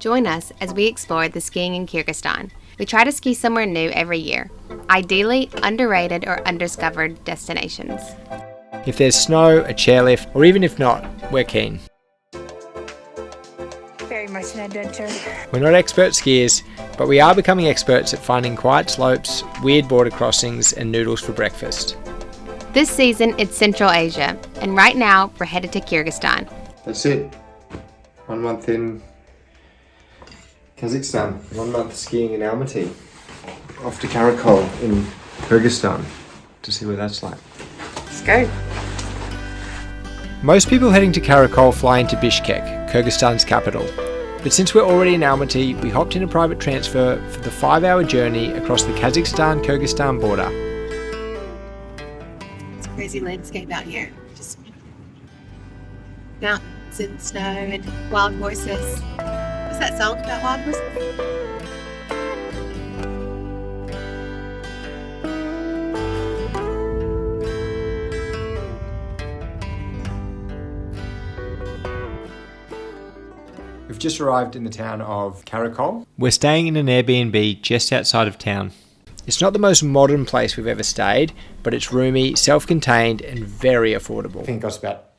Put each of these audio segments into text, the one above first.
Join us as we explore the skiing in Kyrgyzstan. We try to ski somewhere new every year, ideally underrated or undiscovered destinations. If there's snow, a chairlift, or even if not, we're keen. Very much an adventure. We're not expert skiers, but we are becoming experts at finding quiet slopes, weird border crossings, and noodles for breakfast. This season, it's Central Asia, and right now, we're headed to Kyrgyzstan. That's it. 1 month in Kazakhstan, 1 month skiing in Almaty. Off to Karakol in Kyrgyzstan to see what that's like. Let's go. Most people heading to Karakol fly into Bishkek, Kyrgyzstan's capital. But since we're already in Almaty, we hopped in a private transfer for the 5-hour journey across the Kazakhstan-Kyrgyzstan border. It's a crazy landscape out here. Just mountains and snow and wild horses. What's that song about wild horses? We've just arrived in the town of Karakol. We're staying in an Airbnb just outside of town. It's not the most modern place we've ever stayed, but it's roomy, self-contained, and very affordable. I think it costs about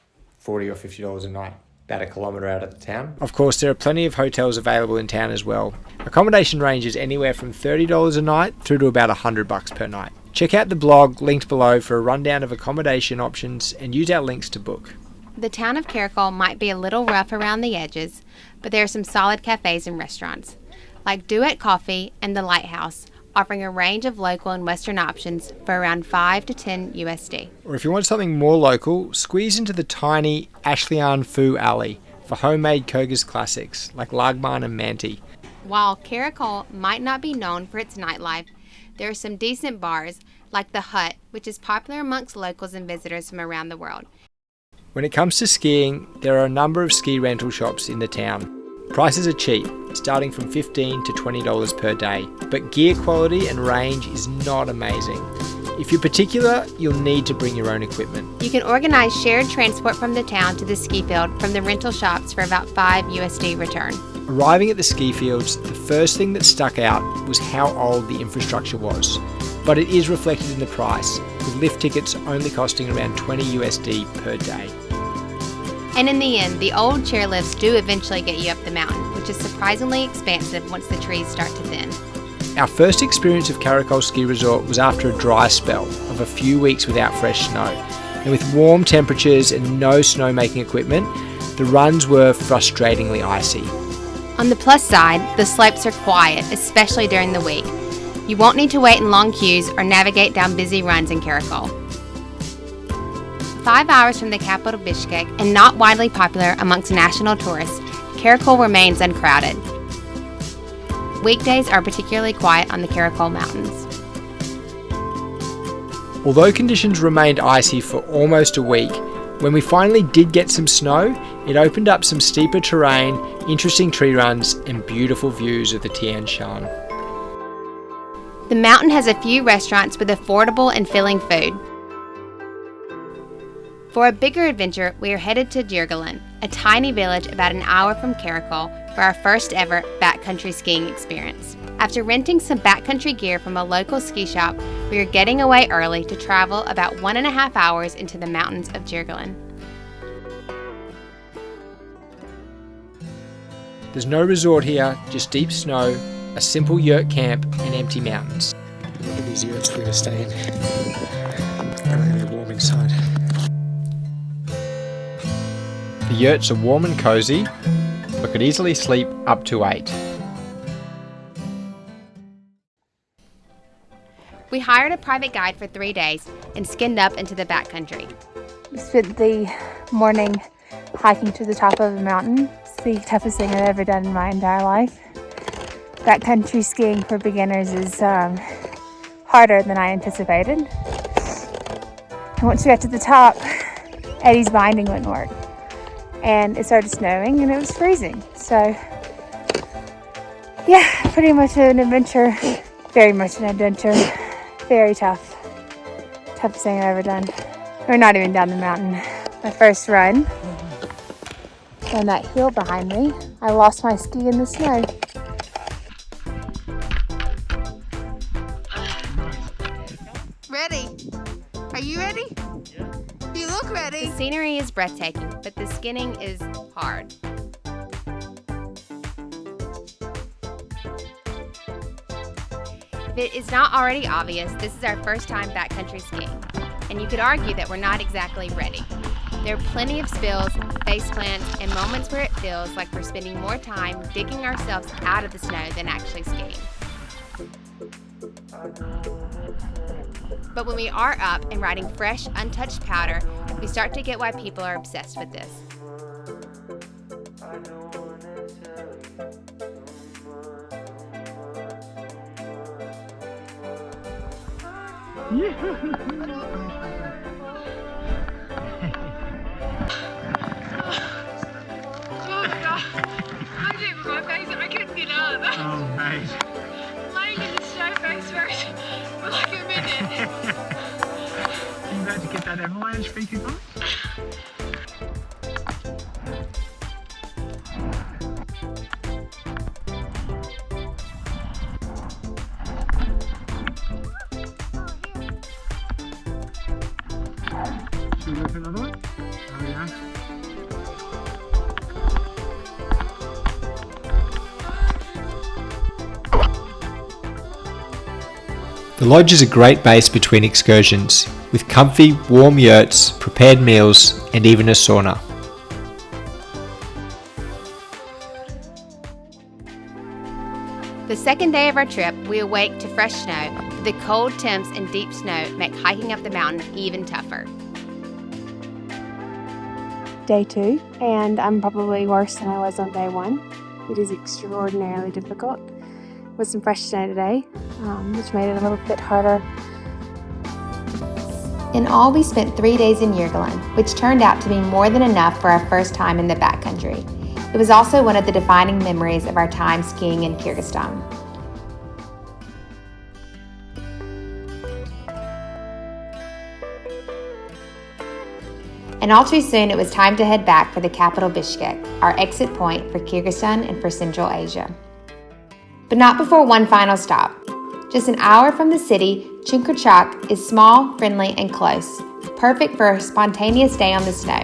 $40 or $50 a night, about a kilometre out of the town. Of course, there are plenty of hotels available in town as well. Accommodation ranges anywhere from $30 a night through to about $100 per night. Check out the blog linked below for a rundown of accommodation options and use our links to book. The town of Karakol might be a little rough around the edges, but there are some solid cafes and restaurants, like Duet Coffee and The Lighthouse, offering a range of local and Western options for around $5 to $10 USD. Or if you want something more local, squeeze into the tiny Ashlian Phu Alley for homemade Kyrgyz classics like Lagman and Manti. While Karakol might not be known for its nightlife, there are some decent bars like The Hut, which is popular amongst locals and visitors from around the world. When it comes to skiing, there are a number of ski rental shops in the town. Prices are cheap, starting from $15 to $20 per day, but gear quality and range is not amazing. If you're particular, you'll need to bring your own equipment. You can organize shared transport from the town to the ski field from the rental shops for about $5 USD return. Arriving at the ski fields, the first thing that stuck out was how old the infrastructure was. But it is reflected in the price, with lift tickets only costing around $20 USD per day. And in the end, the old chairlifts do eventually get you up the mountain, which is surprisingly expansive once the trees start to thin. Our first experience of Karakol Ski Resort was after a dry spell of a few weeks without fresh snow. And with warm temperatures and no snowmaking equipment, the runs were frustratingly icy. On the plus side, the slopes are quiet, especially during the week. You won't need to wait in long queues or navigate down busy runs in Karakol. 5 hours from the capital Bishkek and not widely popular amongst national tourists, Karakol remains uncrowded. Weekdays are particularly quiet on the Karakol Mountains. Although conditions remained icy for almost a week, when we finally did get some snow, it opened up some steeper terrain, interesting tree runs, and beautiful views of the Tian Shan. The mountain has a few restaurants with affordable and filling food. For a bigger adventure, we are headed to Jyrgalan, a tiny village about an hour from Karakol, for our first ever backcountry skiing experience. After renting some backcountry gear from a local ski shop, we are getting away early to travel about 1.5 hours into the mountains of Jyrgalan. There's no resort here, just deep snow, a simple yurt camp, and empty mountains. Look at these yurts we're going to stay in. Apparently they're warm inside. The yurts are warm and cozy, but could easily sleep up to 8. We hired a private guide for 3 days and skinned up into the backcountry. We spent the morning hiking to the top of a mountain. It's the toughest thing I've ever done in my entire life. Backcountry skiing for beginners is harder than I anticipated. And once we got to the top, Eddie's binding wouldn't work. And it started snowing and it was freezing. So, yeah, pretty much an adventure. Very much an adventure. Very tough. Toughest thing I've ever done. We're not even down the mountain. My first run. And that hill behind me, I lost my ski in the snow. Ready? Are you ready? Yeah. You look ready. The scenery is breathtaking, but the skinning is hard. If it is not already obvious, this is our first time backcountry skiing, and you could argue that we're not exactly ready. There are plenty of spills, face plants, and moments where it feels like we're spending more time digging ourselves out of the snow than actually skiing. But when we are up and riding fresh, untouched powder, we start to get why people are obsessed with this. I couldn't get up. Oh, mate. Laying in the snow face for like a minute. You about to get that avalanche feature on? Should we go for another one? Oh, yeah. The lodge is a great base between excursions, with comfy, warm yurts, prepared meals, and even a sauna. The second day of our trip, we awake to fresh snow. The cold temps and deep snow make hiking up the mountain even tougher. Day 2, and I'm probably worse than I was on day 1. It is extraordinarily difficult. With some fresh snow today, which made it a little bit harder. In all, we spent 3 days in Jyrgalan, which turned out to be more than enough for our first time in the backcountry. It was also one of the defining memories of our time skiing in Kyrgyzstan. And all too soon, it was time to head back for the capital Bishkek, our exit point for Kyrgyzstan and for Central Asia. But not before one final stop. Just an hour from the city, Chunkurchak is small, friendly, and close, perfect for a spontaneous day on the snow.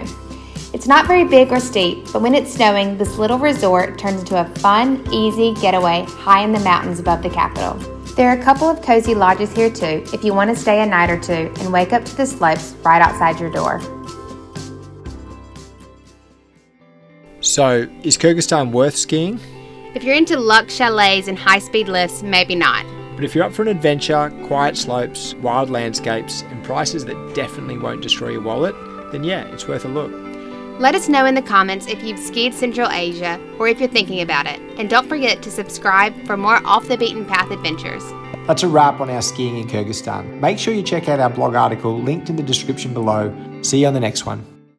It's not very big or steep, but when it's snowing, this little resort turns into a fun, easy getaway high in the mountains above the capital. There are a couple of cozy lodges here too, if you want to stay a night or two and wake up to the slopes right outside your door. So, is Kyrgyzstan worth skiing? If you're into luxe chalets and high-speed lifts, maybe not. But if you're up for an adventure, quiet slopes, wild landscapes, and prices that definitely won't destroy your wallet, then yeah, it's worth a look. Let us know in the comments if you've skied Central Asia or if you're thinking about it. And don't forget to subscribe for more off-the-beaten-path adventures. That's a wrap on our skiing in Kyrgyzstan. Make sure you check out our blog article linked in the description below. See you on the next one.